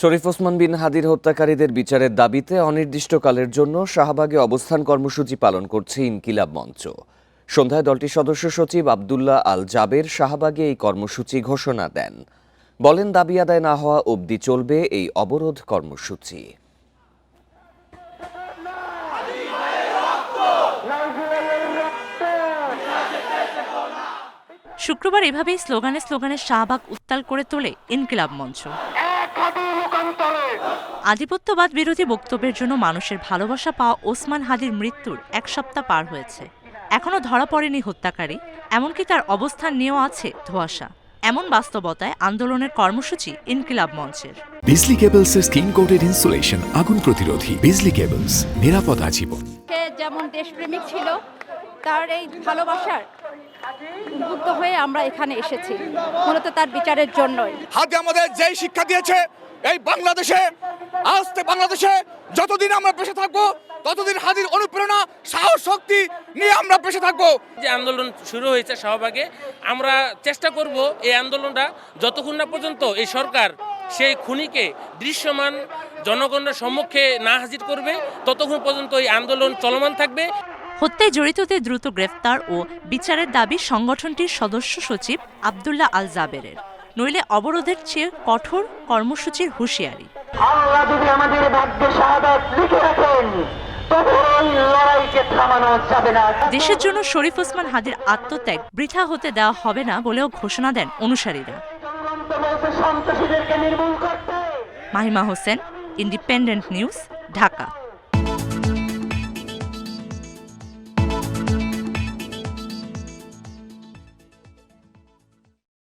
শরীফ ওসমান বিন হাদির হত্যাকারীদের বিচারের দাবিতে অনির্দিষ্টকালের জন্য শাহবাগে অবস্থান কর্মসূচি পালন করছে ইনকিলাব মঞ্চ। সন্ধ্যায় দলটির সদস্য সচিব আব্দুল্লাহ আল জাবের শাহবাগে এই কর্মসূচি ঘোষণা দেন। বলেন, দাবি আদায় না হওয়া অবধি চলবে এই অবরোধ কর্মসূচি। শুক্রবার এভাবেই স্লোগানে স্লোগানে শাহবাগ উত্তাল করে তোলে ইনকিলাব মঞ্চ। আধিপত্যবাদ বিরোধী বক্তব্যের জন্য মানুষের ভালোবাসা পাওয়া ওসমান হাদির মৃত্যুর এক সপ্তাহ পার হয়েছে। এখনও ধরা পড়েনি হত্যাকারী, এমনকি তার অবস্থান নিয়েও আছে ধোঁয়াশা। এমন বাস্তবতায় আন্দোলনের কর্মসূচি ইনকিলাব মঞ্চের। বিজলি কেবলসের স্কিন কোটেড ইনসুলেশন আগুন প্রতিরোধী। বিজলি কেবলস, নিরাপদ আজীবন। সে যেমন দেশপ্রেমিক ছিল, তার এই ভালোবাসার উদ্বুদ্ধ হয়ে আমরা এখানে এসেছি মূলত তার বিচারের জন্যই। হাদি আমাদের যেই শিক্ষা দিয়েছে, এই বাংলাদেশে যতদিন আমরা বেঁচে থাকবো ততদিন হাদির অনুপ্রেরণা, সাহস, শক্তি নিয়ে আমরা বেঁচে থাকবো। যে আন্দোলন শুরু হয়েছে শাহবাগে, আমরা চেষ্টা করব এই আন্দোলনটা যতক্ষণ না পর্যন্ত এই সরকার সেই খুনিকে দৃশ্যমান জনগণের সম্মুখে না হাজির করবে, ততক্ষণ পর্যন্ত এই আন্দোলন চলমান থাকবে। হত্যায় জড়িতদের দ্রুত গ্রেফতার ও বিচারের দাবি সংগঠনটির সদস্য সচিব আব্দুল্লাহ আল জাবেরের। নইলে অবরোধের চেয়ে কঠোর কর্মসূচির হুঁশিয়ারি। আল্লাহ যদি আমাদের ভাগ্যে শাহাদাত লিখে রাখেন, তবে এই লড়াইকে থামানো যাবে না। দেশের জন্য শরীফ ওসমান হাদির আত্মত্যাগ বৃথা হতে দেওয়া হবে না বলেও ঘোষণা দেন অনুসারীরা। সন্ত্রাসীদেরকে নির্মূল করতে। Mahima Hossain, independent news, Dhaka.